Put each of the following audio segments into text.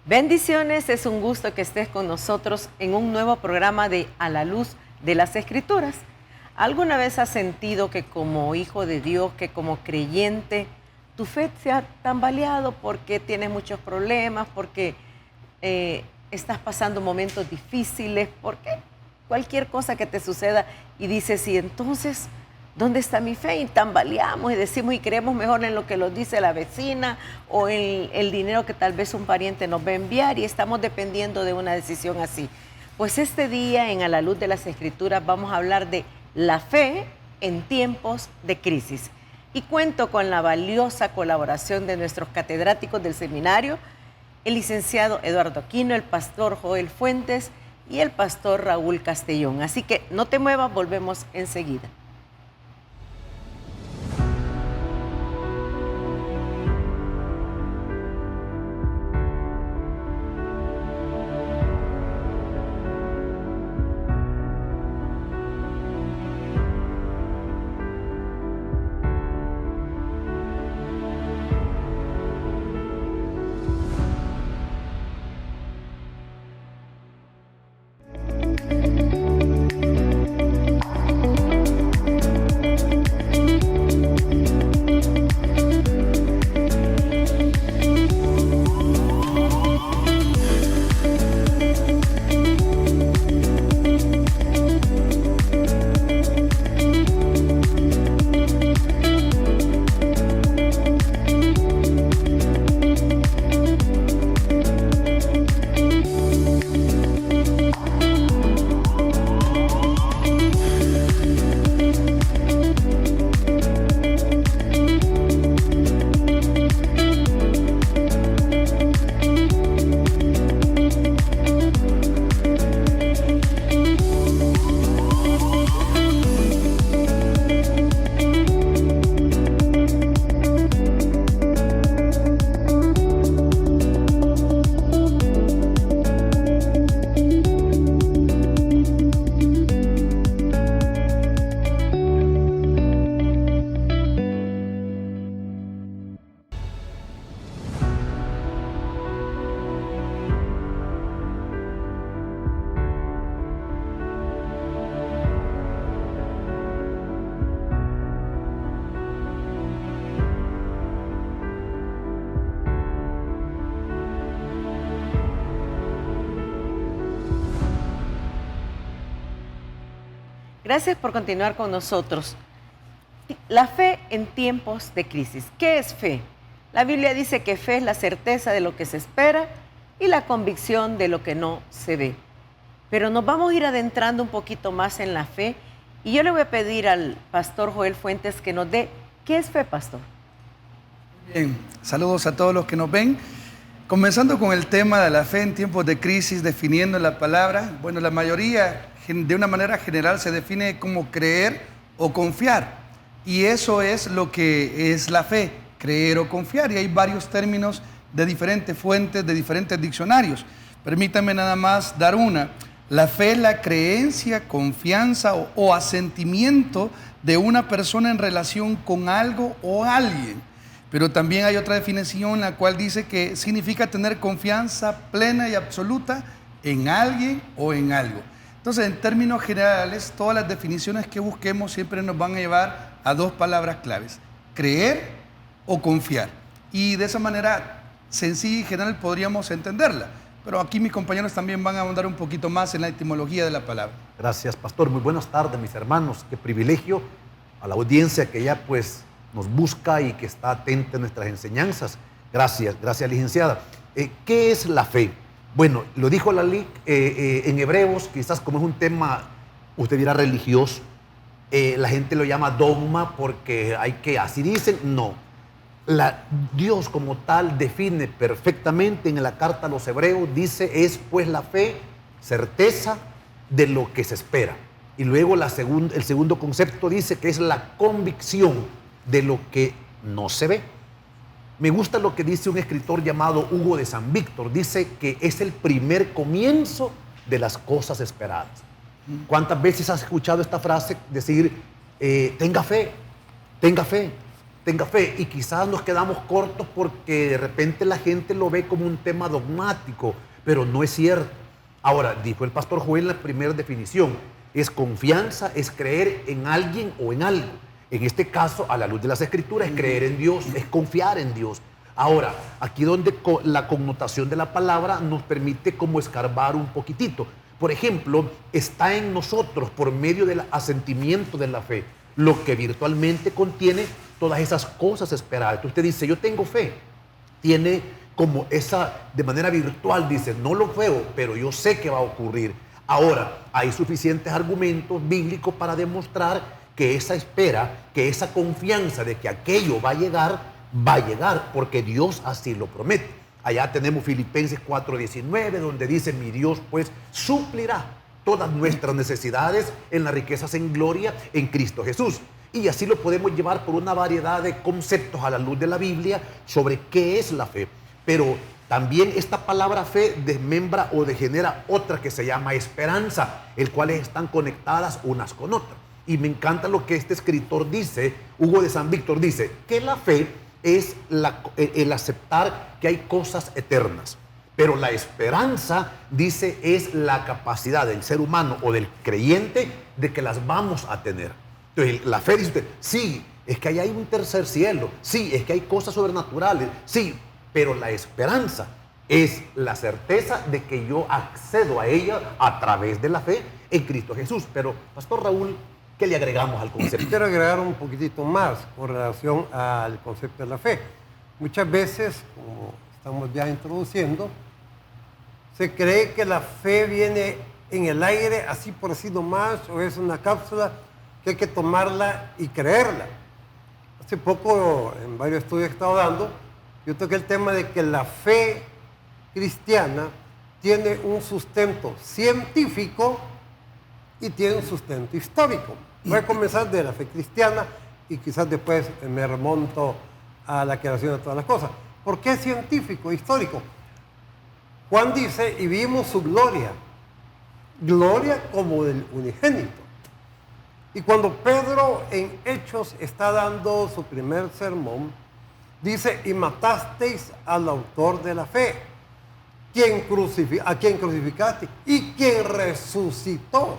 Bendiciones, es un gusto que estés con nosotros en un nuevo programa de A la Luz de las Escrituras. ¿Alguna vez has sentido que como hijo de Dios, que como creyente, tu fe se ha tambaleado porque tienes muchos problemas, porque estás pasando momentos difíciles, porque cualquier cosa que te suceda y dices, y entonces, ¿dónde está mi fe? Y tambaleamos y decimos y creemos mejor en lo que nos dice la vecina o en el dinero que tal vez un pariente nos va a enviar y estamos dependiendo de una decisión así. Pues este día en A la Luz de las Escrituras vamos a hablar de la fe en tiempos de crisis. Y cuento con la valiosa colaboración de nuestros catedráticos del seminario, el licenciado Eduardo Aquino, el pastor Joel Fuentes y el pastor Raúl Castellón. Así que no te muevas, volvemos enseguida. Gracias por continuar con nosotros. La fe en tiempos de crisis. ¿Qué es fe? La Biblia dice que fe es la certeza de lo que se espera y la convicción de lo que no se ve. Pero nos vamos a ir adentrando un poquito más en la fe y yo le voy a pedir al pastor Joel Fuentes que nos dé, ¿qué es fe, pastor? Bien, saludos a todos los que nos ven. Comenzando con el tema de la fe en tiempos de crisis, definiendo la palabra. Bueno, la mayoría, de una manera general, se define como creer o confiar. Y eso es lo que es la fe, creer o confiar. Y hay varios términos de diferentes fuentes, de diferentes diccionarios. Permítanme nada más dar una. La fe es la creencia, confianza o asentimiento de una persona en relación con algo o alguien. Pero también hay otra definición, la cual dice que significa tener confianza plena y absoluta en alguien o en algo. Entonces, en términos generales, todas las definiciones que busquemos siempre nos van a llevar a dos palabras claves: creer o confiar. Y de esa manera sencilla y general podríamos entenderla. Pero aquí mis compañeros también van a ahondar un poquito más en la etimología de la palabra. Gracias, pastor. Muy buenas tardes, mis hermanos. Qué privilegio a la audiencia que ya pues nos busca y que está atenta a nuestras enseñanzas. Gracias, licenciada. ¿Qué es la fe? Bueno, lo dijo la LIC en Hebreos, quizás como es un tema, usted dirá religioso, la gente lo llama dogma porque hay que, así dicen, no. Dios como tal define perfectamente en la carta a los Hebreos, dice, es pues la fe, certeza de lo que se espera. Y luego el segundo concepto dice que es la convicción de lo que no se ve. Me gusta lo que dice un escritor llamado Hugo de San Víctor. Dice que es el primer comienzo de las cosas esperadas. ¿Cuántas veces has escuchado esta frase decir, tenga fe, tenga fe, tenga fe. Y quizás nos quedamos cortos porque de repente la gente lo ve como un tema dogmático, pero no es cierto. Ahora, dijo el pastor Joel en la primera definición, es confianza, es creer en alguien o en algo. En este caso, a la luz de las Escrituras, es creer en Dios, es confiar en Dios. Ahora, aquí donde la connotación de la palabra nos permite como escarbar un poquitito. Por ejemplo, está en nosotros por medio del asentimiento de la fe, lo que virtualmente contiene todas esas cosas esperadas. Entonces usted dice, yo tengo fe. Tiene como esa, de manera virtual, dice, no lo veo, pero yo sé que va a ocurrir. Ahora, hay suficientes argumentos bíblicos para demostrar que esa espera, que esa confianza de que aquello va a llegar, porque Dios así lo promete. Allá tenemos Filipenses 4:19, donde dice, mi Dios pues suplirá todas nuestras necesidades en las riquezas en gloria en Cristo Jesús. Y así lo podemos llevar por una variedad de conceptos a la luz de la Biblia sobre qué es la fe. Pero también esta palabra fe desmembra o degenera otra que se llama esperanza, el cual están conectadas unas con otras. Y me encanta lo que este escritor dice, Hugo de San Víctor dice, que la fe es el aceptar que hay cosas eternas. Pero la esperanza, dice, es la capacidad del ser humano o del creyente de que las vamos a tener. Entonces, la fe, dice usted, sí, es que hay un tercer cielo, sí, es que hay cosas sobrenaturales, sí, pero la esperanza es la certeza de que yo accedo a ella a través de la fe en Cristo Jesús. Pero, Pastor Raúl, ¿qué le agregamos al concepto? Quiero agregar un poquitito más con relación al concepto de la fe. Muchas veces, como estamos ya introduciendo, se cree que la fe viene en el aire, así por así nomás, o es una cápsula que hay que tomarla y creerla. Hace poco, en varios estudios que he estado dando, yo toqué el tema de que la fe cristiana tiene un sustento científico y tiene un sustento histórico. Voy a comenzar de la fe cristiana y quizás después me remonto a la creación de todas las cosas. ¿Por qué científico, histórico? Juan dice, y vimos su gloria, gloria como del unigénito. Y cuando Pedro en Hechos está dando su primer sermón, dice, y matasteis al autor de la fe, a quien crucificaste y quien resucitó.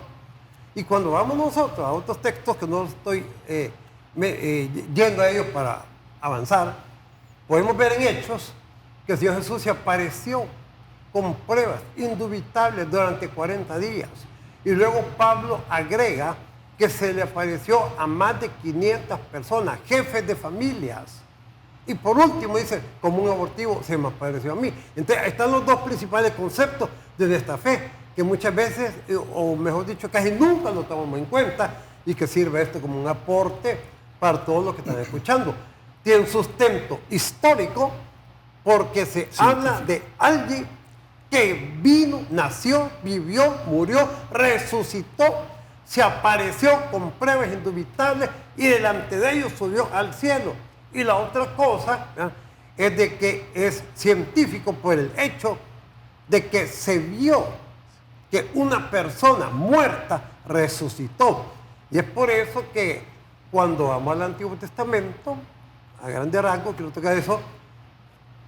Y cuando vamos nosotros a otros textos que no estoy yendo a ellos para avanzar, podemos ver en Hechos que el Señor Jesús se apareció con pruebas indubitables durante 40 días. Y luego Pablo agrega que se le apareció a más de 500 personas, jefes de familias. Y por último dice, como un abortivo se me apareció a mí. Entonces están los dos principales conceptos de nuestra fe, que muchas veces, o mejor dicho, casi nunca lo tomamos en cuenta, y que sirve esto como un aporte para todos los que están escuchando. Tiene un sustento histórico porque se habla de alguien que vino, nació, vivió, murió, resucitó, se apareció con pruebas indubitables y delante de ellos subió al cielo. Y la otra cosa es de que es científico por el hecho de que se vio que una persona muerta resucitó. Y es por eso que cuando vamos al Antiguo Testamento, a grandes rasgos, quiero tocar eso,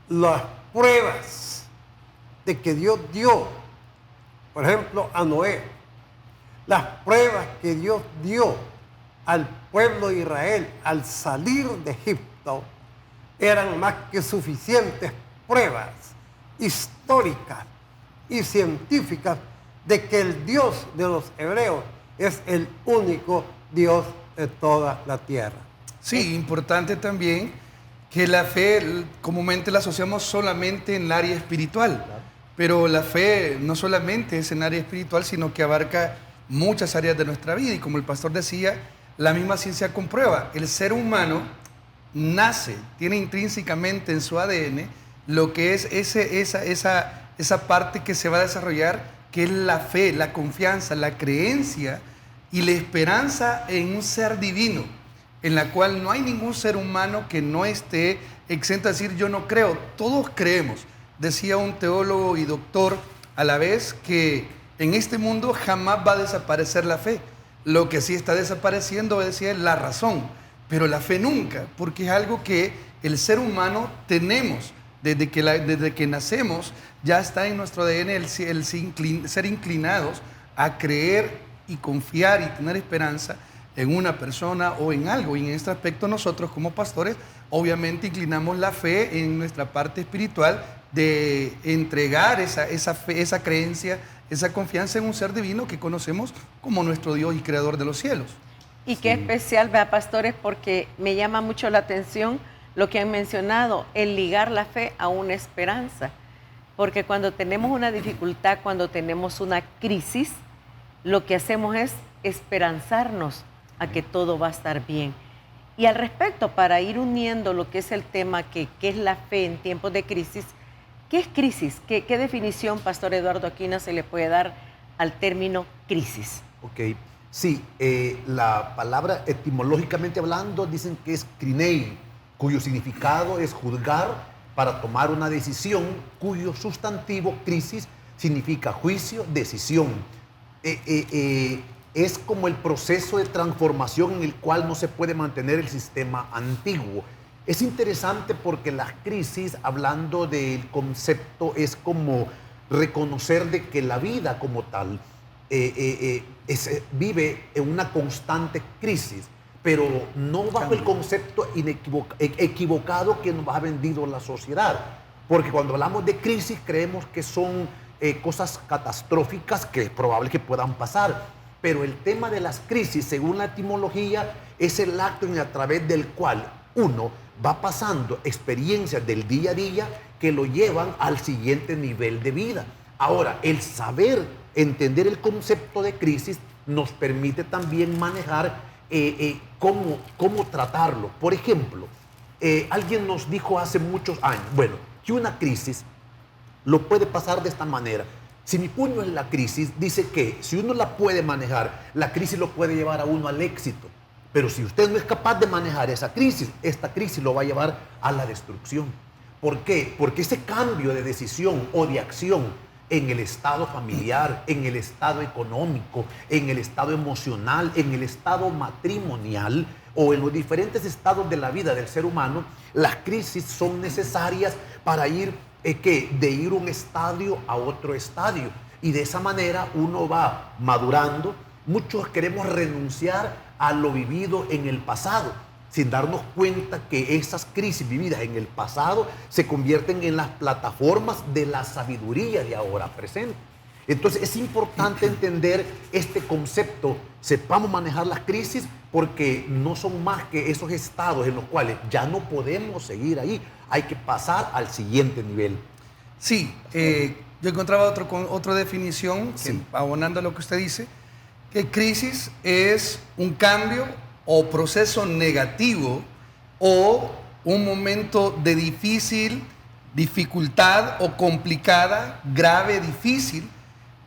las pruebas de que Dios dio, por ejemplo, a Noé, las pruebas que Dios dio al pueblo de Israel al salir de Egipto, eran más que suficientes pruebas históricas y científicas de que el Dios de los hebreos es el único Dios de toda la tierra. Sí, importante también que la fe comúnmente la asociamos solamente en el área espiritual, pero la fe no solamente es en el área espiritual, sino que abarca muchas áreas de nuestra vida, y como el pastor decía, la misma ciencia comprueba, el ser humano nace, tiene intrínsecamente en su ADN lo que es esa parte que se va a desarrollar, que es la fe, la confianza, la creencia y la esperanza en un ser divino, en la cual no hay ningún ser humano que no esté exento a decir yo no creo, todos creemos. Decía un teólogo y doctor a la vez que en este mundo jamás va a desaparecer la fe. Lo que sí está desapareciendo, decía, es la razón. pero la fe nunca, porque es algo que el ser humano tenemos. Desde que nacemos ya está en nuestro ADN el ser inclinados a creer y confiar y tener esperanza en una persona o en algo. Y en este aspecto nosotros como pastores obviamente inclinamos la fe en nuestra parte espiritual de entregar esa fe, esa creencia, esa confianza en un ser divino que conocemos como nuestro Dios y creador de los cielos. Y qué especial, vea, pastores, porque me llama mucho la atención lo que han mencionado, el ligar la fe a una esperanza. Porque cuando tenemos una dificultad, cuando tenemos una crisis, lo que hacemos es esperanzarnos a que todo va a estar bien. Y al respecto, para ir uniendo lo que es el tema que es la fe en tiempos de crisis, ¿qué es crisis? ¿Qué definición, Pastor Eduardo Aquina, se le puede dar al término crisis? Ok, sí, la palabra etimológicamente hablando dicen que es krinei, cuyo significado es juzgar para tomar una decisión, cuyo sustantivo crisis significa juicio, decisión. Es como el proceso de transformación en el cual no se puede mantener el sistema antiguo. Es interesante porque la crisis, hablando del concepto, es como reconocer de que la vida como tal vive en una constante crisis, pero no bajo el concepto equivocado que nos ha vendido la sociedad. Porque cuando hablamos de crisis creemos que son cosas catastróficas que es probable que puedan pasar. Pero el tema de las crisis, según la etimología, es el acto a través del cual uno va pasando experiencias del día a día que lo llevan al siguiente nivel de vida. Ahora, el saber entender el concepto de crisis nos permite también manejar cómo tratarlo. Por ejemplo, alguien nos dijo hace muchos años, bueno, que una crisis lo puede pasar de esta manera. Si mi puño es la crisis, dice que si uno la puede manejar, la crisis lo puede llevar a uno al éxito. Pero si usted no es capaz de manejar esa crisis, esta crisis lo va a llevar a la destrucción. ¿Por qué? Porque ese cambio de decisión o de acción en el estado familiar, en el estado económico, en el estado emocional, en el estado matrimonial o en los diferentes estados de la vida del ser humano, las crisis son necesarias para ir de ir un estadio a otro estadio, y de esa manera uno va madurando. Muchos queremos renunciar a lo vivido en el pasado sin darnos cuenta que esas crisis vividas en el pasado se convierten en las plataformas de la sabiduría de ahora presente. Entonces es importante entender este concepto, sepamos manejar las crisis, porque no son más que esos estados en los cuales ya no podemos seguir ahí, hay que pasar al siguiente nivel. Sí, yo encontraba otra definición, Sí. abonando a lo que usted dice, que crisis es un cambio o proceso negativo o un momento de dificultad o complicada, grave, difícil,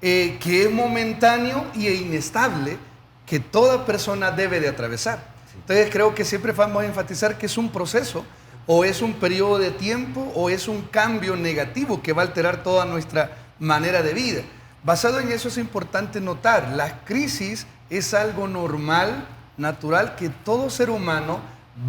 que es momentáneo e inestable, que toda persona debe de atravesar. Entonces creo que siempre vamos a enfatizar que es un proceso, o es un periodo de tiempo, o es un cambio negativo que va a alterar toda nuestra manera de vida. Basado en eso es importante notar, la crisis es algo normal, natural, que todo ser humano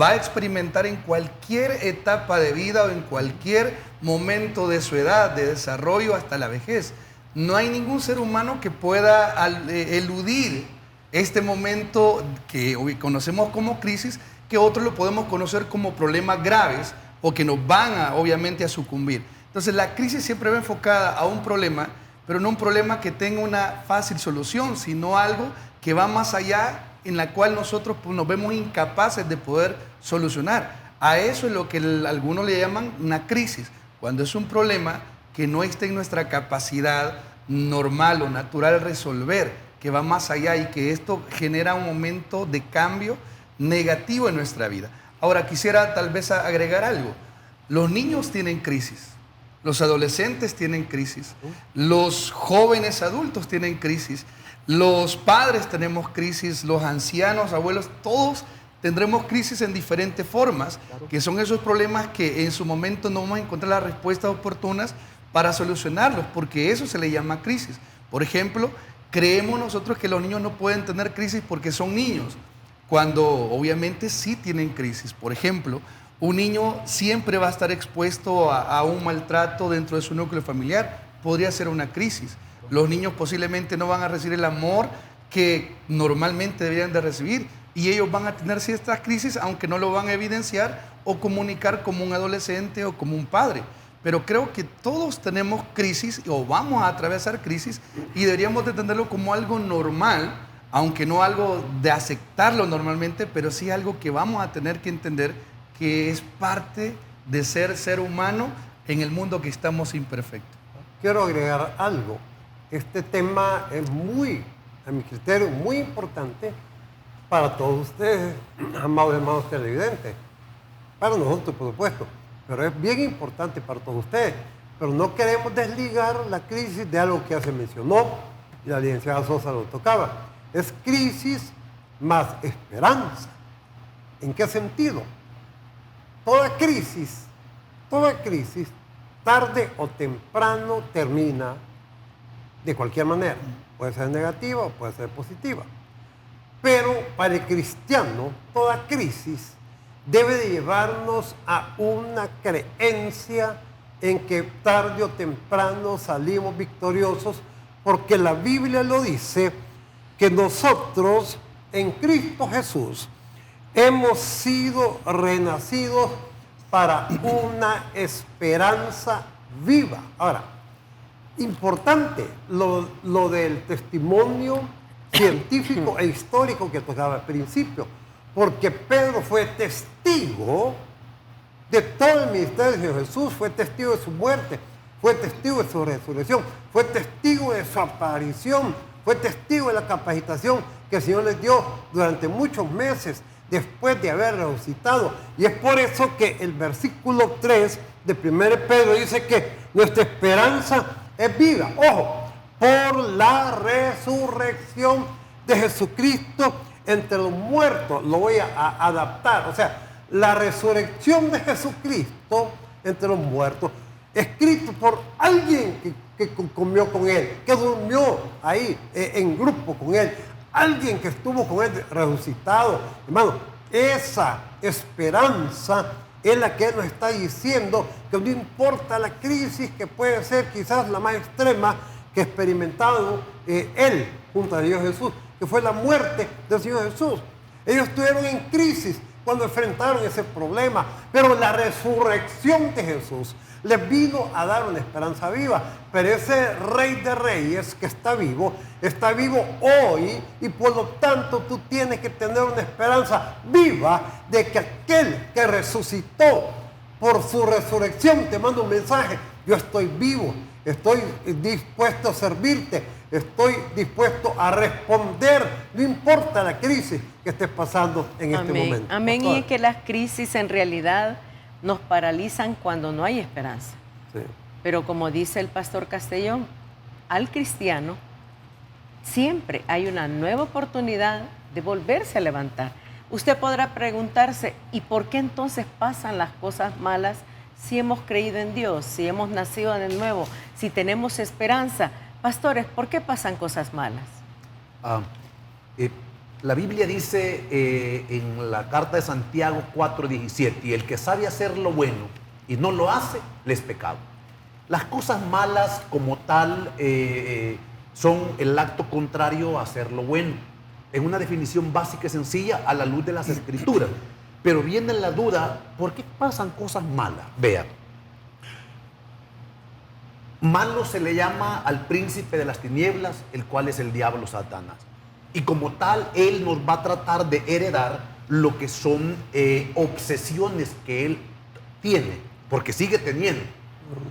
va a experimentar en cualquier etapa de vida o en cualquier momento de su edad, de desarrollo hasta la vejez. No hay ningún ser humano que pueda eludir este momento que hoy conocemos como crisis, que otros lo podemos conocer como problemas graves o que nos van obviamente a sucumbir. Entonces la crisis siempre va enfocada a un problema, pero no un problema que tenga una fácil solución, sino algo que va más allá, en la cual nosotros nos vemos incapaces de poder solucionar. A eso es lo que algunos le llaman una crisis, cuando es un problema que no está en nuestra capacidad normal o natural resolver, que va más allá y que esto genera un momento de cambio negativo en nuestra vida. Ahora quisiera tal vez agregar algo. Los niños tienen crisis, los adolescentes tienen crisis, los jóvenes adultos tienen crisis, los padres tenemos crisis, los ancianos, abuelos, todos tendremos crisis en diferentes formas, que son esos problemas que en su momento no vamos a encontrar las respuestas oportunas para solucionarlos, porque eso se le llama crisis. Por ejemplo, creemos nosotros que los niños no pueden tener crisis porque son niños, cuando obviamente sí tienen crisis. Por ejemplo, un niño siempre va a estar expuesto a un maltrato dentro de su núcleo familiar. Podría ser una crisis. Los niños posiblemente no van a recibir el amor que normalmente deberían de recibir y ellos van a tener ciertas crisis, aunque no lo van a evidenciar o comunicar como un adolescente o como un padre. Pero creo que todos tenemos crisis o vamos a atravesar crisis y deberíamos de entenderlo como algo normal, aunque no algo de aceptarlo normalmente, pero sí algo que vamos a tener que entender que es parte de ser humano en el mundo que estamos imperfectos. Quiero agregar algo. Este tema es a mi criterio, muy importante para todos ustedes, amados hermanos televidentes. Para nosotros, por supuesto, pero es bien importante para todos ustedes. Pero no queremos desligar la crisis de algo que ya se mencionó y la licenciada Sosa lo tocaba. Es crisis más esperanza. ¿En qué sentido? Toda crisis, tarde o temprano termina de cualquier manera. Puede ser negativa o puede ser positiva. Pero para el cristiano, toda crisis debe de llevarnos a una creencia en que tarde o temprano salimos victoriosos, porque la Biblia lo dice, que nosotros en Cristo Jesús hemos sido renacidos para una esperanza viva. Ahora, importante lo del testimonio científico e histórico que tocaba al principio, porque Pedro fue testigo de todo el ministerio de Jesús, fue testigo de su muerte, fue testigo de su resurrección, fue testigo de su aparición, fue testigo de la capacitación que el Señor les dio durante muchos meses después de haber resucitado. Y es por eso que el versículo 3 de 1 Pedro dice que nuestra esperanza es viva. Ojo, por la resurrección de Jesucristo entre los muertos. Lo voy a adaptar. O sea, la resurrección de Jesucristo entre los muertos, escrito por alguien que comió con él, que durmió ahí en grupo con él, alguien que estuvo con él resucitado. Hermano, esa esperanza es la que él nos está diciendo, que no importa la crisis que puede ser quizás la más extrema que ha experimentado él junto a Dios Jesús, que fue la muerte del Señor Jesús. Ellos estuvieron en crisis cuando enfrentaron ese problema, pero la resurrección de Jesús les vino a dar una esperanza viva. Pero ese Rey de Reyes que está vivo hoy, y por lo tanto tú tienes que tener una esperanza viva de que aquel que resucitó por su resurrección te manda un mensaje: yo estoy vivo, estoy dispuesto a servirte, estoy dispuesto a responder, no importa la crisis que estés pasando en este momento. Amén. Y es que las crisis en realidad nos paralizan cuando no hay esperanza. Sí. Pero como dice el pastor Castellón, al cristiano siempre hay una nueva oportunidad de volverse a levantar. Usted podrá preguntarse, ¿y por qué entonces pasan las cosas malas si hemos creído en Dios, si hemos nacido de nuevo, si tenemos esperanza? Pastores, ¿por qué pasan cosas malas? La Biblia dice en la carta de Santiago 4:17, y el que sabe hacer lo bueno y no lo hace, le es pecado. Las cosas malas como tal son el acto contrario a hacer lo bueno. Es una definición básica y sencilla a la luz de las Escrituras. Pero viene la duda, ¿por qué pasan cosas malas? Vea, malo se le llama al príncipe de las tinieblas, el cual es el diablo Satanás. Y como tal, él nos va a tratar de heredar lo que son obsesiones que él tiene, porque sigue teniendo.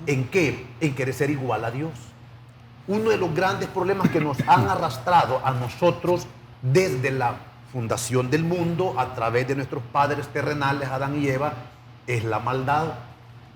¿En qué? En querer ser igual a Dios. Uno de los grandes problemas que nos han arrastrado a nosotros desde la fundación del mundo, a través de nuestros padres terrenales, Adán y Eva, es la maldad.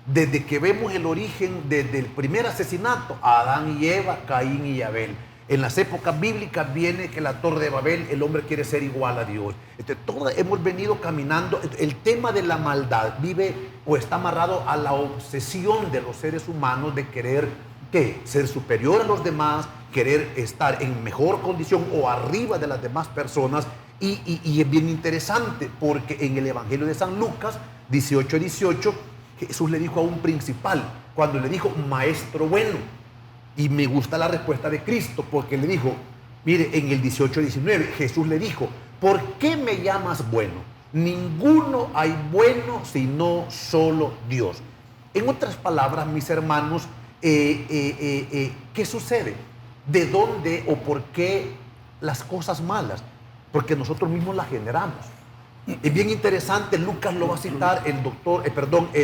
Desde que vemos el origen, desde el primer asesinato, Adán y Eva, Caín y Abel. En las épocas bíblicas viene que la Torre de Babel, el hombre quiere ser igual a Dios. Entonces, hemos venido caminando. El tema de la maldad vive o está amarrado a la obsesión de los seres humanos de querer, ¿qué? Ser superior a los demás, querer estar en mejor condición o arriba de las demás personas. Y es bien interesante porque en el Evangelio de San Lucas 18:18 Jesús le dijo a un principal, cuando le dijo maestro bueno, y me gusta la respuesta de Cristo porque le dijo, mire, en el 18:19 Jesús le dijo, ¿por qué me llamas bueno? Ninguno hay bueno sino solo Dios. En otras palabras, mis hermanos, ¿qué sucede? ¿De dónde o por qué las cosas malas? Porque nosotros mismos las generamos. Es bien interesante, Lucas lo va a citar,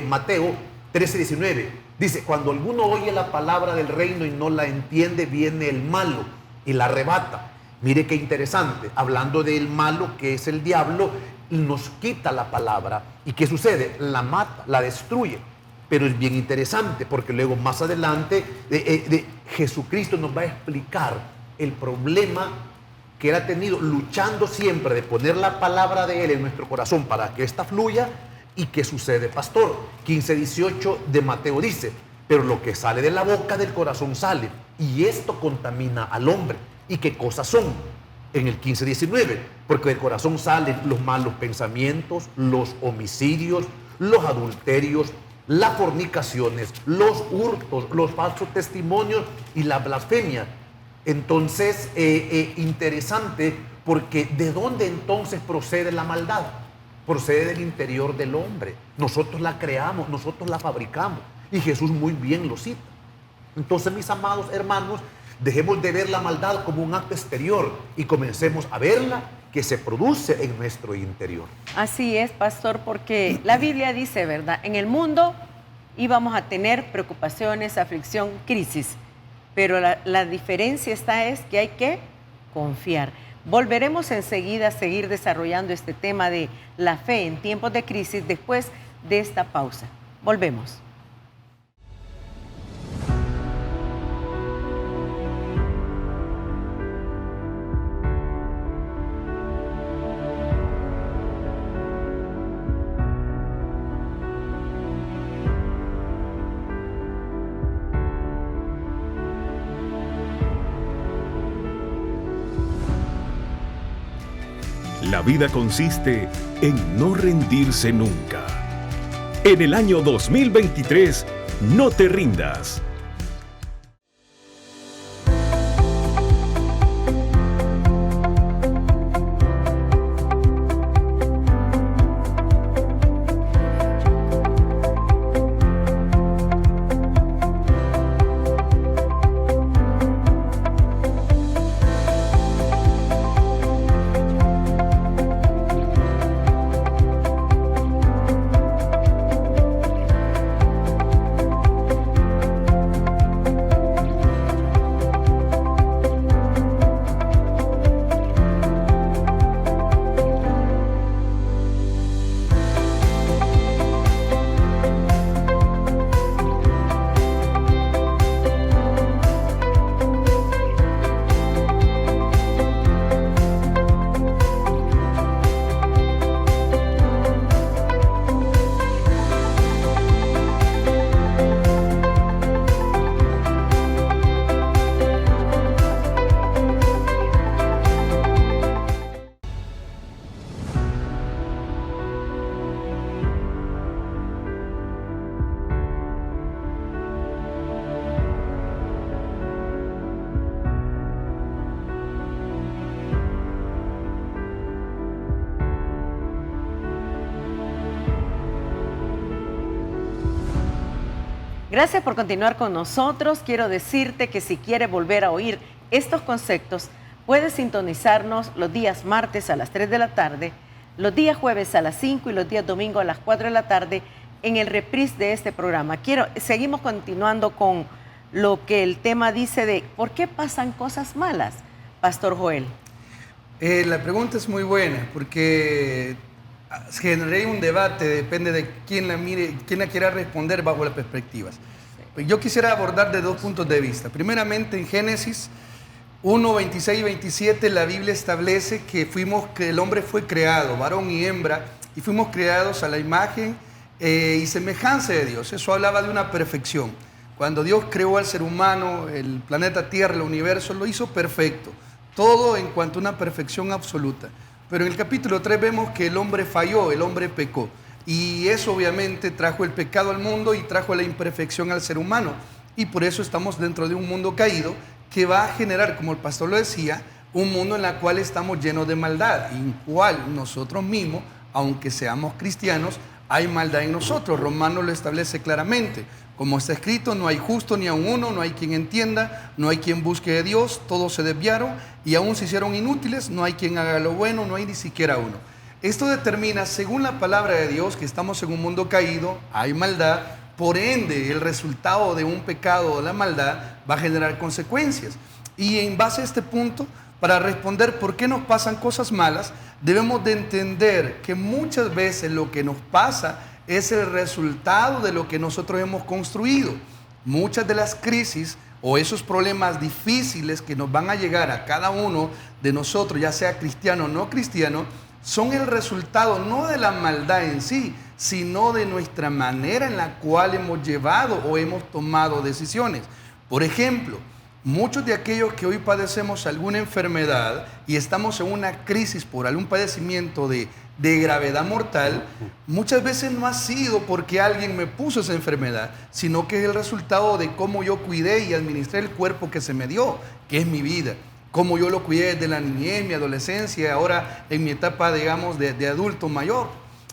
Mateo 13:19. Dice, cuando alguno oye la palabra del reino y no la entiende, viene el malo y la arrebata. Mire qué interesante, hablando del malo que es el diablo, nos quita la palabra. ¿Y qué sucede? La mata, la destruye. Pero es bien interesante porque luego más adelante Jesucristo nos va a explicar el problema que él ha tenido luchando siempre de poner la palabra de él en nuestro corazón para que ésta fluya. ¿Y qué sucede, pastor? 15:18 de Mateo dice, pero lo que sale de la boca del corazón sale, y esto contamina al hombre. ¿Y qué cosas son? En el 15:19, porque del corazón salen los malos pensamientos, los homicidios, los adulterios, las fornicaciones, los hurtos, los falsos testimonios y la blasfemia. Entonces, interesante, porque ¿de dónde entonces procede la maldad? Procede del interior del hombre. Nosotros la creamos, nosotros la fabricamos, y Jesús muy bien lo cita. Entonces, mis amados hermanos, dejemos de ver la maldad como un acto exterior y comencemos a verla que se produce en nuestro interior. Así es, pastor, porque la Biblia dice, ¿verdad? En el mundo íbamos a tener preocupaciones, aflicción, crisis, pero la diferencia es que hay que confiar. Volveremos enseguida a seguir desarrollando este tema de la fe en tiempos de crisis después de esta pausa. Volvemos. La vida consiste en no rendirse nunca. En el año 2023, no te rindas. Gracias por continuar con nosotros. Quiero decirte que si quieres volver a oír estos conceptos, puedes sintonizarnos los días martes a las 3 de la tarde, los días jueves a las 5 y los días domingo a las 4 de la tarde en el reprise de este programa. Seguimos continuando con lo que el tema dice de ¿por qué pasan cosas malas, Pastor Joel? La pregunta es muy buena porque generé un debate, depende de quién la mire, quién la quiera responder bajo las perspectivas. Sí. Yo quisiera abordar de dos puntos de vista. Primeramente, en Génesis 1, 26 y 27, la Biblia establece que el hombre fue creado, varón y hembra, y fuimos creados a la imagen y semejanza de Dios. Eso hablaba de una perfección. Cuando Dios creó al ser humano, el planeta Tierra, el universo, lo hizo perfecto. Todo en cuanto a una perfección absoluta. Pero en el capítulo 3 vemos que el hombre falló, el hombre pecó. Y eso obviamente trajo el pecado al mundo y trajo la imperfección al ser humano. Y por eso estamos dentro de un mundo caído que va a generar, como el pastor lo decía, un mundo en el cual estamos llenos de maldad, en cual nosotros mismos, aunque seamos cristianos, hay maldad en nosotros. Romanos lo establece claramente. Como está escrito, no hay justo ni aun uno, no hay quien entienda, no hay quien busque de Dios, todos se desviaron y aún se hicieron inútiles, no hay quien haga lo bueno, no hay ni siquiera uno. Esto determina, según la palabra de Dios, que estamos en un mundo caído, hay maldad, por ende el resultado de un pecado o la maldad va a generar consecuencias. Y en base a este punto, para responder por qué nos pasan cosas malas, debemos de entender que muchas veces lo que nos pasa es el resultado de lo que nosotros hemos construido. Muchas de las crisis o esos problemas difíciles que nos van a llegar a cada uno de nosotros, ya sea cristiano o no cristiano, son el resultado no de la maldad en sí, sino de nuestra manera en la cual hemos llevado o hemos tomado decisiones. Por ejemplo, muchos de aquellos que hoy padecemos alguna enfermedad y estamos en una crisis por algún padecimiento de gravedad mortal, muchas veces no ha sido porque alguien me puso esa enfermedad, sino que es el resultado de cómo yo cuidé y administré el cuerpo que se me dio, que es mi vida. Cómo yo lo cuidé desde la niñez, mi adolescencia, ahora en mi etapa, digamos, de adulto mayor.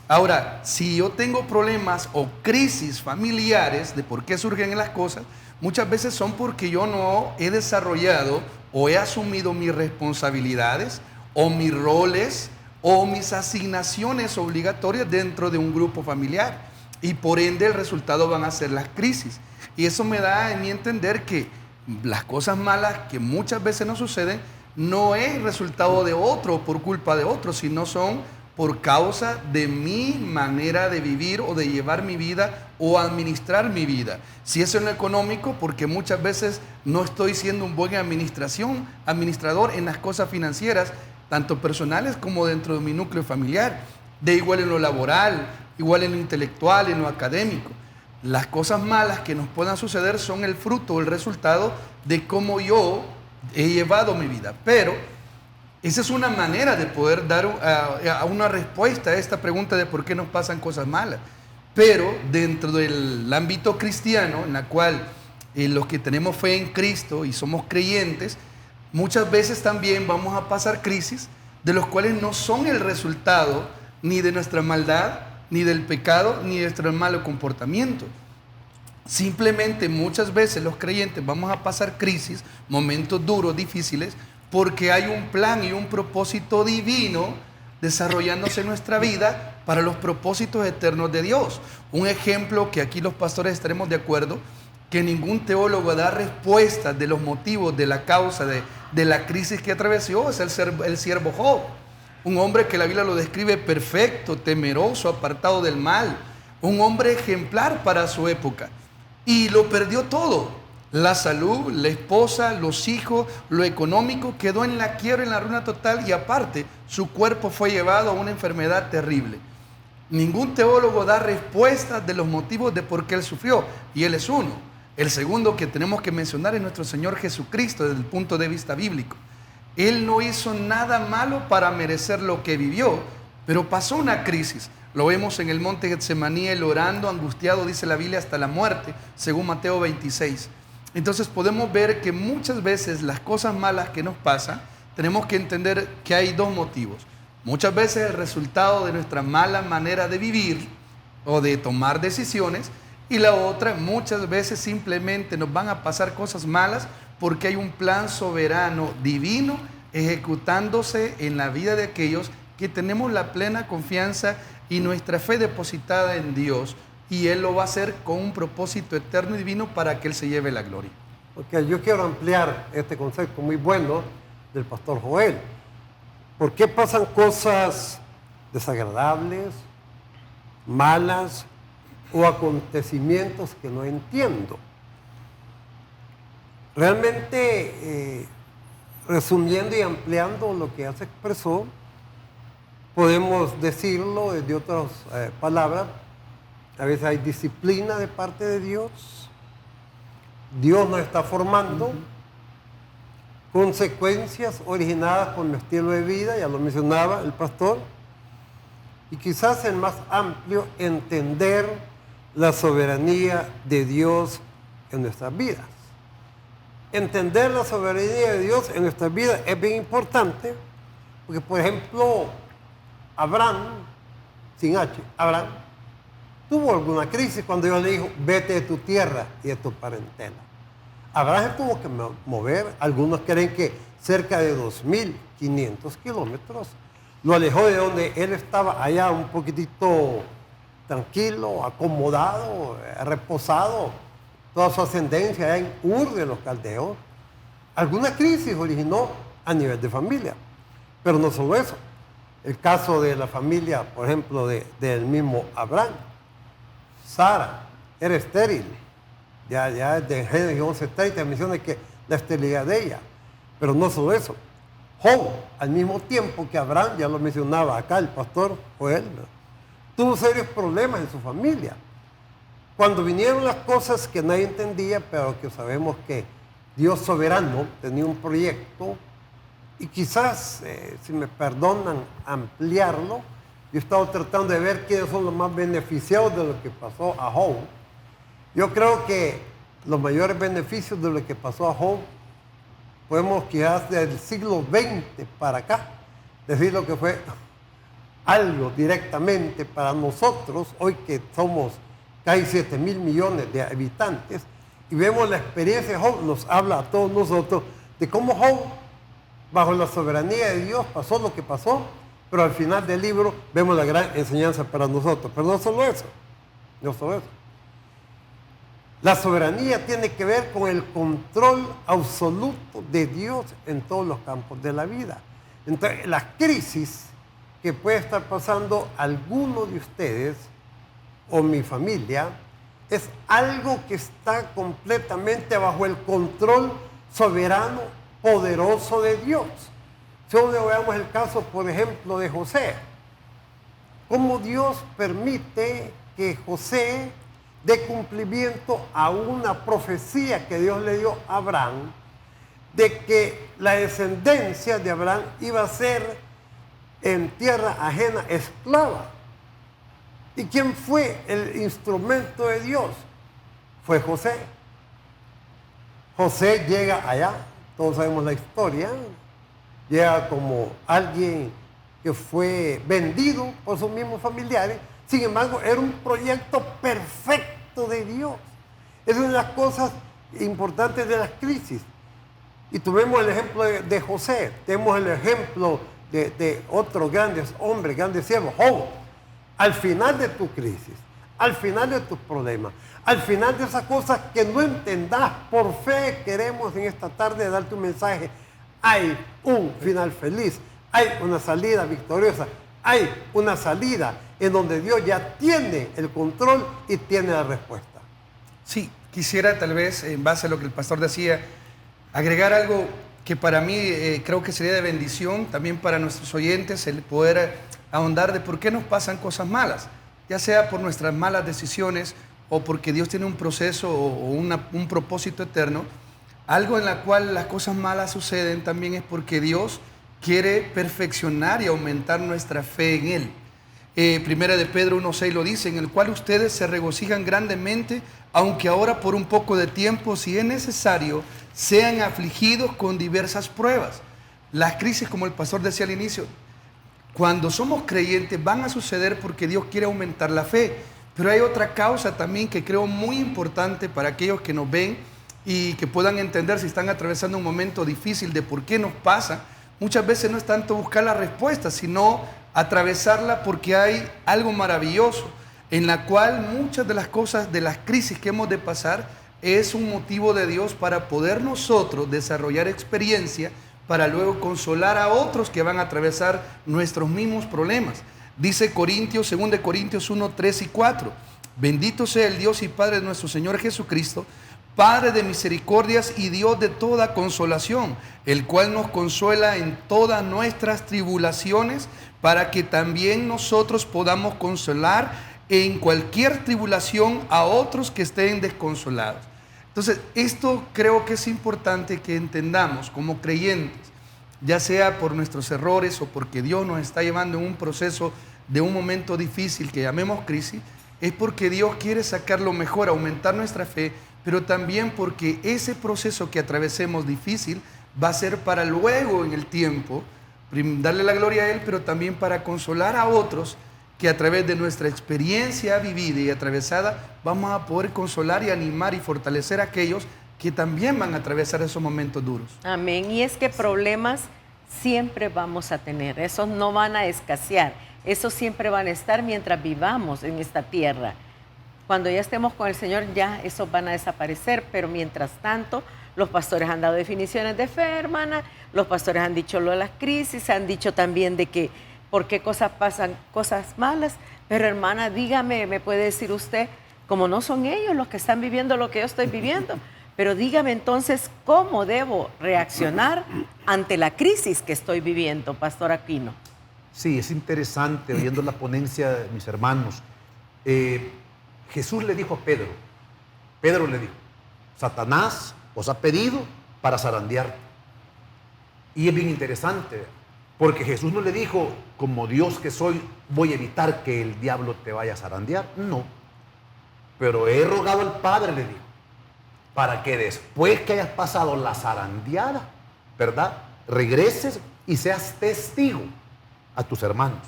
Ahora, si yo tengo problemas o crisis familiares de por qué surgen las cosas, muchas veces son porque yo no he desarrollado o he asumido mis responsabilidades o mis roles o mis asignaciones obligatorias dentro de un grupo familiar. Y por ende el resultado van a ser las crisis. Y eso me da a mí entender que las cosas malas que muchas veces nos suceden no es resultado de otro o por culpa de otro, sino son por causa de mi manera de vivir o de llevar mi vida o administrar mi vida. Si es en lo económico, porque muchas veces no estoy siendo un buen administrador en las cosas financieras, tanto personales como dentro de mi núcleo familiar. De igual en lo laboral, igual en lo intelectual, en lo académico. Las cosas malas que nos puedan suceder son el fruto o el resultado de cómo yo he llevado mi vida. Pero esa es una manera de poder dar una respuesta a esta pregunta de por qué nos pasan cosas malas. Pero dentro del ámbito cristiano, en la cual los que tenemos fe en Cristo y somos creyentes, muchas veces también vamos a pasar crisis de los cuales no son el resultado ni de nuestra maldad, ni del pecado, ni de nuestro malo comportamiento. Simplemente muchas veces los creyentes vamos a pasar crisis, momentos duros, difíciles, porque hay un plan y un propósito divino desarrollándose en nuestra vida para los propósitos eternos de Dios. Un ejemplo que aquí los pastores estaremos de acuerdo, que ningún teólogo da respuestas de los motivos, de la causa, de la crisis que atravesó, es el siervo Job. Un hombre que la Biblia lo describe perfecto, temeroso, apartado del mal. Un hombre ejemplar para su época. Y lo perdió todo. La salud, la esposa, los hijos, lo económico, quedó en la quiebra, en la ruina total. Y aparte, su cuerpo fue llevado a una enfermedad terrible. Ningún teólogo da respuestas de los motivos de por qué él sufrió. Y él es uno. El segundo que tenemos que mencionar es nuestro Señor Jesucristo desde el punto de vista bíblico. Él no hizo nada malo para merecer lo que vivió, pero pasó una crisis. Lo vemos en el monte Getsemaní, él orando, angustiado, dice la Biblia, hasta la muerte, según Mateo 26. Entonces podemos ver que muchas veces las cosas malas que nos pasan, tenemos que entender que hay dos motivos. Muchas veces el resultado de nuestra mala manera de vivir o de tomar decisiones, y la otra, muchas veces simplemente nos van a pasar cosas malas porque hay un plan soberano, divino, ejecutándose en la vida de aquellos que tenemos la plena confianza y nuestra fe depositada en Dios, y Él lo va a hacer con un propósito eterno y divino para que Él se lleve la gloria. Ok, yo quiero ampliar este concepto muy bueno del pastor Joel. ¿Por qué pasan cosas desagradables, malas o acontecimientos que no entiendo? Realmente, resumiendo y ampliando lo que ya se expresó, podemos decirlo de otras palabras. A veces hay disciplina de parte de Dios, Dios nos está formando, consecuencias originadas por mi estilo de vida, ya lo mencionaba el pastor, y quizás el más amplio, entender la soberanía de Dios en nuestras vidas. Entender la soberanía de Dios en nuestras vidas es bien importante, porque por ejemplo, Abraham, sin H, Abraham, tuvo alguna crisis cuando Dios le dijo, vete de tu tierra y de tu parentela. Abraham tuvo que mover, algunos creen que cerca de 2.500 kilómetros, lo alejó de donde él estaba allá un poquitito tranquilo, acomodado, reposado, toda su ascendencia allá en Ur de los Caldeos. Alguna crisis originó a nivel de familia, pero no solo eso. El caso de la familia, por ejemplo, del mismo Abraham. Sara era estéril, ya de Génesis 11:30 menciona que la esterilidad de ella, pero no solo eso. Job, al mismo tiempo que Abraham, ya lo mencionaba acá el pastor Joel, tuvo serios problemas en su familia. Cuando vinieron las cosas que nadie entendía, pero que sabemos que Dios soberano tenía un proyecto, y quizás, si me perdonan ampliarlo, yo he estado tratando de ver quiénes son los más beneficiados de lo que pasó a Job. Yo creo que los mayores beneficios de lo que pasó a Job, podemos quizás del siglo XX para acá, decir lo que fue algo directamente para nosotros, hoy que somos casi 7.000 millones de habitantes, y vemos la experiencia de Job, nos habla a todos nosotros de cómo Job, bajo la soberanía de Dios, pasó lo que pasó, pero al final del libro vemos la gran enseñanza para nosotros. Pero no solo eso, no solo eso. La soberanía tiene que ver con el control absoluto de Dios en todos los campos de la vida. Entonces, las crisis que puede estar pasando alguno de ustedes o mi familia es algo que está completamente bajo el control soberano, poderoso de Dios. Solo veamos el caso, por ejemplo, de José. Cómo Dios permite que José dé cumplimiento a una profecía que Dios le dio a Abraham, de que la descendencia de Abraham iba a ser en tierra ajena esclava. ¿Y quién fue el instrumento de Dios? Fue José. José llega allá, todos sabemos la historia, llega como alguien que fue vendido por sus mismos familiares. Sin embargo, era un proyecto perfecto de Dios. Es una de las cosas importantes de las crisis. Y tuvimos el ejemplo de José, tenemos el ejemplo de otros grandes hombres, grandes siervos, Job. Al final de tu crisis, al final de tus problemas, al final de esas cosas que no entendás, por fe queremos en esta tarde darte un mensaje. Hay un final feliz, hay una salida victoriosa, hay una salida en donde Dios ya tiene el control y tiene la respuesta. Sí, quisiera tal vez, en base a lo que el pastor decía, agregar algo que para mí creo que sería de bendición también para nuestros oyentes, el poder ahondar de por qué nos pasan cosas malas, ya sea por nuestras malas decisiones o porque Dios tiene un proceso o un propósito eterno. Algo en la cual las cosas malas suceden también es porque Dios quiere perfeccionar y aumentar nuestra fe en Él. Primera de Pedro 1:6 lo dice, en el cual ustedes se regocijan grandemente, aunque ahora por un poco de tiempo, si es necesario, sean afligidos con diversas pruebas. Las crisis, como el pastor decía al inicio, cuando somos creyentes van a suceder porque Dios quiere aumentar la fe. Pero hay otra causa también que creo muy importante para aquellos que nos ven y que puedan entender si están atravesando un momento difícil de por qué nos pasa. Muchas veces no es tanto buscar la respuesta, sino atravesarla porque hay algo maravilloso en la cual muchas de las cosas, de las crisis que hemos de pasar, es un motivo de Dios para poder nosotros desarrollar experiencia para luego consolar a otros que van a atravesar nuestros mismos problemas. Dice 2 Corintios 1, 3 y 4. Bendito sea el Dios y Padre de nuestro Señor Jesucristo, Padre de misericordias y Dios de toda consolación, el cual nos consuela en todas nuestras tribulaciones, para que también nosotros podamos consolar en cualquier tribulación a otros que estén desconsolados. Entonces, esto creo que es importante que entendamos como creyentes, ya sea por nuestros errores o porque Dios nos está llevando en un proceso de un momento difícil que llamemos crisis, es porque Dios quiere sacar lo mejor, aumentar nuestra fe, pero también porque ese proceso que atravesemos difícil va a ser para luego en el tiempo, darle la gloria a Él, pero también para consolar a otros que a través de nuestra experiencia vivida y atravesada vamos a poder consolar y animar y fortalecer a aquellos que también van a atravesar esos momentos duros. Amén. Y es que problemas siempre vamos a tener, esos no van a escasear, esos siempre van a estar mientras vivamos en esta tierra. Cuando ya estemos con el Señor, ya esos van a desaparecer, pero mientras tanto, los pastores han dado definiciones de fe, hermana, los pastores han dicho lo de las crisis, han dicho también de que por qué cosas pasan, cosas malas, pero hermana, dígame, me puede decir usted, como no son ellos los que están viviendo lo que yo estoy viviendo, pero dígame entonces, ¿cómo debo reaccionar ante la crisis que estoy viviendo, Pastor Aquino? Sí, es interesante, oyendo la ponencia de mis hermanos. Jesús le dijo a Pedro le dijo, Satanás os ha pedido para zarandearte. Y es bien interesante, porque Jesús no le dijo, como Dios que soy, voy a evitar que el diablo te vaya a zarandear. No. Pero he rogado al Padre, le dijo, para que después que hayas pasado la zarandeada, ¿verdad?, regreses y seas testigo a tus hermanos.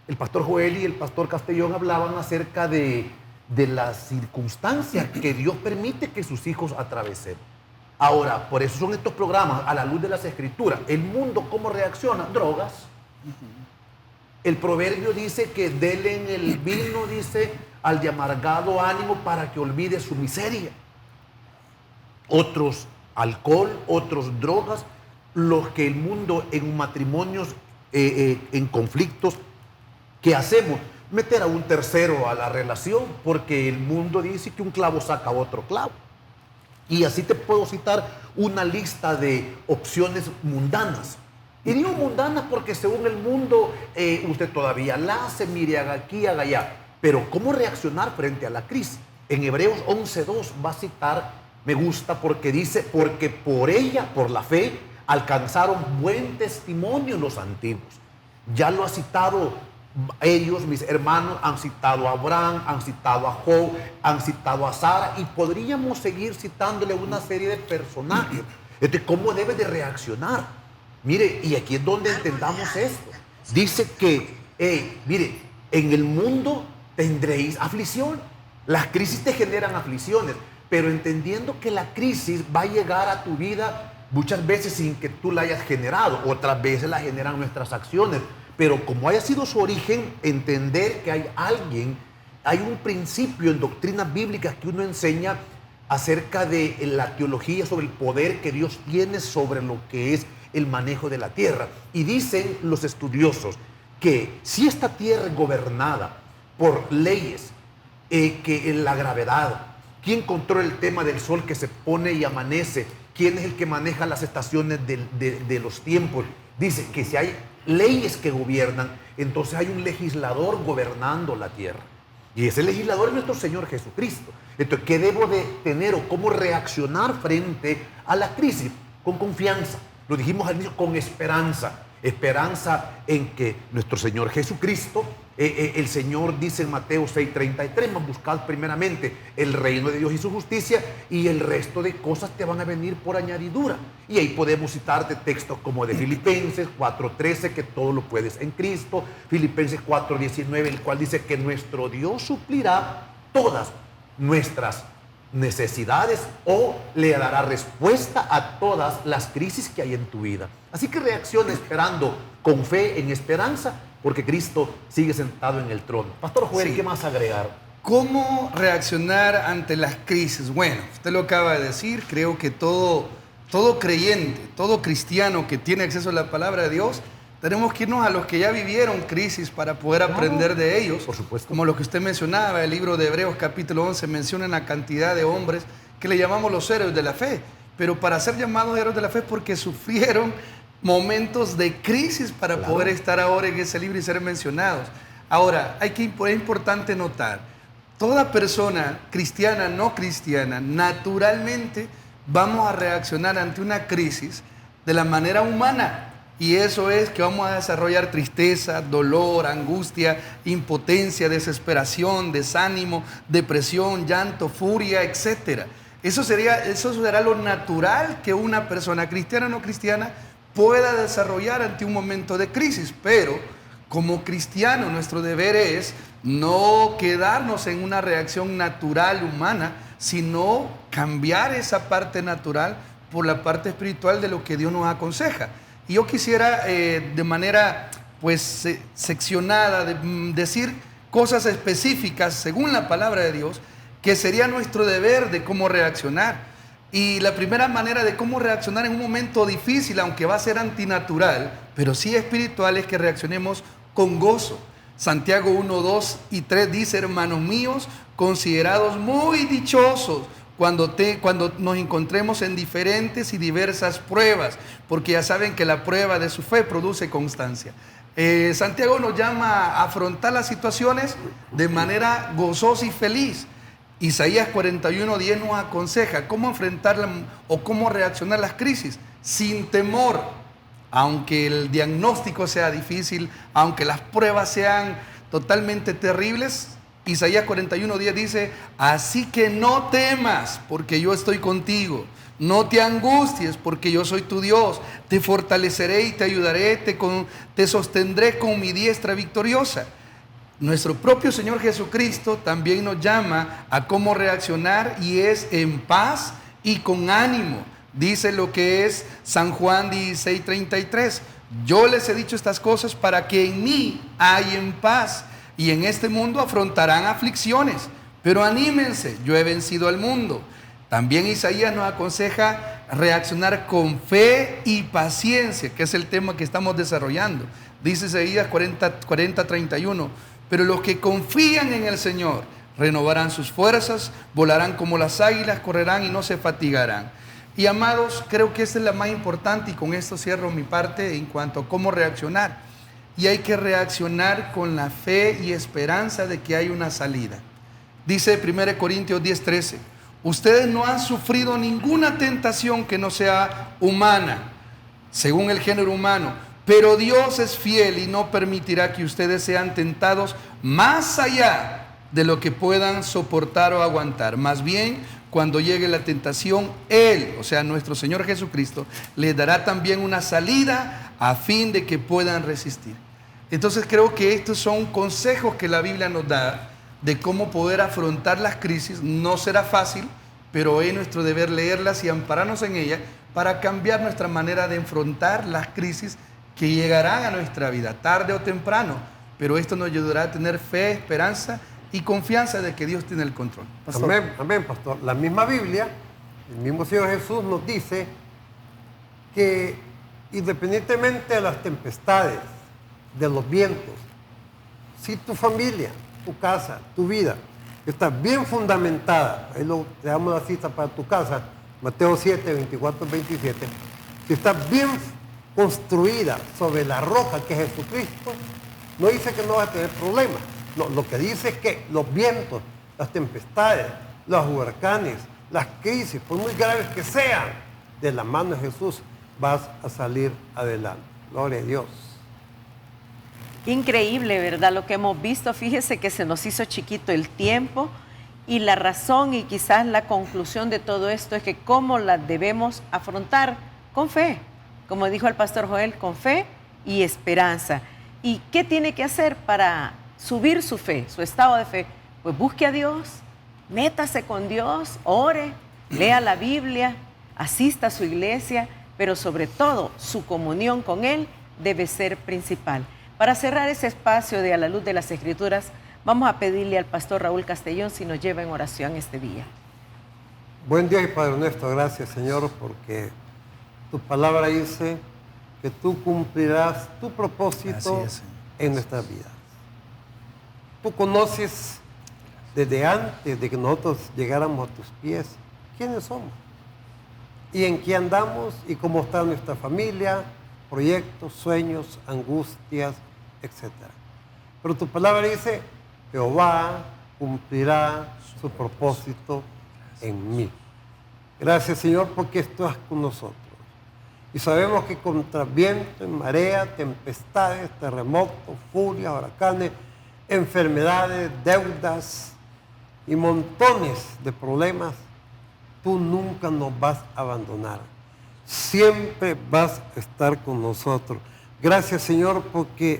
El pastor Joel y el pastor Castellón hablaban acerca de las circunstancias que Dios permite que sus hijos atravesen. Ahora, por eso son estos programas a la luz de las Escrituras. El mundo, ¿cómo reacciona? Drogas. El proverbio dice que delen el vino, dice, al de amargado ánimo para que olvide su miseria. Otros alcohol, otros drogas, los que el mundo en matrimonios, en conflictos, ¿qué hacemos? Meter a un tercero a la relación, porque el mundo dice que un clavo saca otro clavo. Y así te puedo citar una lista de opciones mundanas. Y digo mundanas porque según el mundo, usted todavía la hace, mire, haga aquí, haga allá. Pero ¿cómo reaccionar frente a la crisis? En Hebreos 11:2 va a citar, me gusta porque dice, porque por ella, por la fe, alcanzaron buen testimonio los antiguos. Ya lo ha citado ellos, mis hermanos, han citado a Abraham, han citado a Job, han citado a Sara, y podríamos seguir citándole una serie de personajes. Entonces, ¿cómo debe de reaccionar? Mire, y aquí es donde entendamos esto. Dice que, mire, en el mundo tendréis aflicción. Las crisis te generan aflicciones, pero entendiendo que la crisis va a llegar a tu vida muchas veces sin que tú la hayas generado, otras veces la generan nuestras acciones. Pero como haya sido su origen, entender que hay un principio en doctrinas bíblicas que uno enseña acerca de la teología sobre el poder que Dios tiene sobre lo que es el manejo de la tierra. Y dicen los estudiosos que si esta tierra es gobernada por leyes, que en la gravedad, ¿quién controla el tema del sol que se pone y amanece? ¿Quién es el que maneja las estaciones de los tiempos? Dice que si hay leyes que gobiernan, entonces hay un legislador gobernando la tierra. Y ese legislador es nuestro Señor Jesucristo. Entonces, ¿qué debo de tener o cómo reaccionar frente a la crisis? Con confianza. Lo dijimos al inicio, con esperanza. Esperanza en que nuestro Señor Jesucristo, el Señor dice en Mateo 6:33, buscad primeramente el reino de Dios y su justicia, y el resto de cosas te van a venir por añadidura. Y ahí podemos citarte textos como de Filipenses 4:13, que todo lo puedes en Cristo, Filipenses 4:19, el cual dice que nuestro Dios suplirá todas nuestras necesidades o le dará respuesta a todas las crisis que hay en tu vida. Así que reacciona esperando con fe, en esperanza, porque Cristo sigue sentado en el trono. Pastor Joel, sí. ¿Qué más agregar? ¿Cómo reaccionar ante las crisis? Bueno, usted lo acaba de decir, creo que todo creyente, todo cristiano que tiene acceso a la palabra de Dios, tenemos que irnos a los que ya vivieron crisis para poder aprender de ellos. Por supuesto. Como lo que usted mencionaba, el libro de Hebreos capítulo 11 menciona una cantidad de hombres que le llamamos los héroes de la fe. Pero para ser llamados héroes de la fe es porque sufrieron momentos de crisis para poder estar ahora en ese libro y ser mencionados. Ahora, es importante notar, toda persona, cristiana, no cristiana, naturalmente vamos a reaccionar ante una crisis de la manera humana. Y eso es que vamos a desarrollar tristeza, dolor, angustia, impotencia, desesperación, desánimo, depresión, llanto, furia, etc. Eso será lo natural que una persona cristiana o no cristiana pueda desarrollar ante un momento de crisis. Pero como cristiano, nuestro deber es no quedarnos en una reacción natural humana, sino cambiar esa parte natural por la parte espiritual de lo que Dios nos aconseja. Y yo quisiera de manera pues seccionada decir cosas específicas según la palabra de Dios, que sería nuestro deber de cómo reaccionar. Y la primera manera de cómo reaccionar en un momento difícil, aunque va a ser antinatural, pero sí espiritual, es que reaccionemos con gozo. Santiago 1, 2 y 3 dice: hermanos míos, considerados muy dichosos cuando nos encontremos en diferentes y diversas pruebas, porque ya saben que la prueba de su fe produce constancia. Santiago nos llama a afrontar las situaciones de manera gozosa y feliz. Isaías 41:10 nos aconseja cómo enfrentarla o cómo reaccionar a las crisis sin temor, aunque el diagnóstico sea difícil, aunque las pruebas sean totalmente terribles. Isaías 41:10 dice: así que no temas, porque yo estoy contigo. No te angusties, porque yo soy tu Dios. Te fortaleceré y te ayudaré, te sostendré con mi diestra victoriosa. Nuestro propio Señor Jesucristo también nos llama a cómo reaccionar, y es en paz y con ánimo. Dice lo que es San Juan 16:33. Yo les he dicho estas cosas para que en mí hayan paz. Y en este mundo afrontarán aflicciones, pero anímense, yo he vencido al mundo. También Isaías nos aconseja reaccionar con fe y paciencia, que es el tema que estamos desarrollando. Dice Isaías 40:31, pero los que confían en el Señor renovarán sus fuerzas, volarán como las águilas, correrán y no se fatigarán. Y amados, creo que esta es la más importante, y con esto cierro mi parte en cuanto a cómo reaccionar. Y hay que reaccionar con la fe y esperanza de que hay una salida. Dice 1 Corintios 10:13, ustedes no han sufrido ninguna tentación que no sea humana, según el género humano, pero Dios es fiel y no permitirá que ustedes sean tentados más allá de lo que puedan soportar o aguantar. Más bien, cuando llegue la tentación, Él, o sea, nuestro Señor Jesucristo, les dará también una salida a fin de que puedan resistir. Entonces creo que estos son consejos que la Biblia nos da de cómo poder afrontar las crisis. No será fácil, pero es nuestro deber leerlas y ampararnos en ellas para cambiar nuestra manera de enfrentar las crisis que llegarán a nuestra vida, tarde o temprano. Pero esto nos ayudará a tener fe, esperanza y confianza de que Dios tiene el control. Pastor. Amén, amén, pastor. La misma Biblia, el mismo Señor Jesús nos dice que independientemente de las tempestades, de los vientos, si tu familia, tu casa, tu vida está bien fundamentada, ahí le damos la cita para tu casa, Mateo 7, 24, 27, si está bien construida sobre la roca que es Jesucristo, no dice que no vas a tener problemas. No, lo que dice es que los vientos, las tempestades, los huracanes, las crisis, por muy graves que sean, de la mano de Jesús vas a salir adelante. Gloria a Dios. Increíble, ¿verdad? Lo que hemos visto. Fíjese que se nos hizo chiquito el tiempo, y la razón y quizás la conclusión de todo esto es que cómo la debemos afrontar con fe. Como dijo el pastor Joel, con fe y esperanza. ¿Y qué tiene que hacer para subir su fe, su estado de fe? Pues busque a Dios, métase con Dios, ore, lea la Biblia, asista a su iglesia, pero sobre todo su comunión con Él debe ser principal. Para cerrar ese espacio de A la Luz de las Escrituras, vamos a pedirle al pastor Raúl Castellón si nos lleva en oración este día. Buen día y Padre nuestro, gracias Señor, porque tu palabra dice que tú cumplirás tu propósito en nuestras vidas. Tú conoces desde antes de que nosotros llegáramos a tus pies quiénes somos y en qué andamos y cómo está nuestra familia, proyectos, sueños, angustias, etc. Pero tu palabra dice: Jehová cumplirá su propósito en mí. Gracias, Señor, porque estás con nosotros. Y sabemos que contra viento, marea, tempestades, terremotos, furias, huracanes, enfermedades, deudas y montones de problemas, tú nunca nos vas a abandonar. Siempre vas a estar con nosotros. Gracias, Señor, porque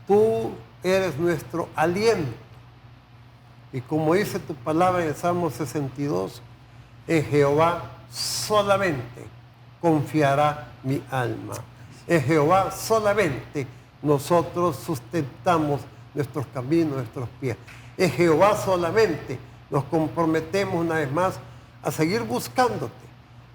tú eres nuestro aliento. Y como dice tu palabra en el Salmo 62, en Jehová solamente confiará mi alma. En Jehová solamente nosotros sustentamos nuestros caminos, nuestros pies. En Jehová solamente nos comprometemos una vez más a seguir buscándote,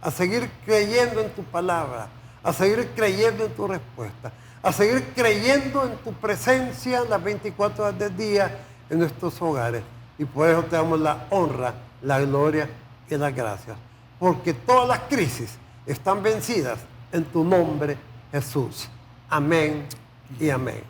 a seguir creyendo en tu palabra, a seguir creyendo en tu respuesta, a seguir creyendo en tu presencia las 24 horas del día en nuestros hogares. Y por eso te damos la honra, la gloria y las gracias. Porque todas las crisis están vencidas en tu nombre, Jesús. Amén y amén.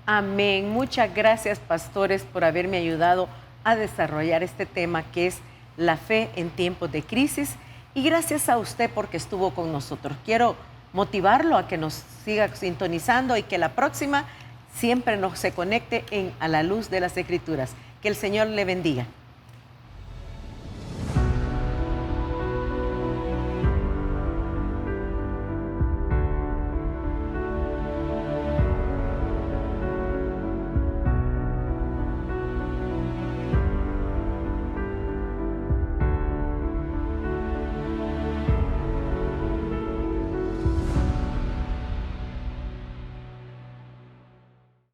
Amén. Muchas gracias, pastores, por haberme ayudado a desarrollar este tema que es la fe en tiempos de crisis. Y gracias a usted porque estuvo con nosotros. Quiero motivarlo a que nos siga sintonizando y que la próxima siempre nos se conecte en A la Luz de las Escrituras. Que el Señor le bendiga.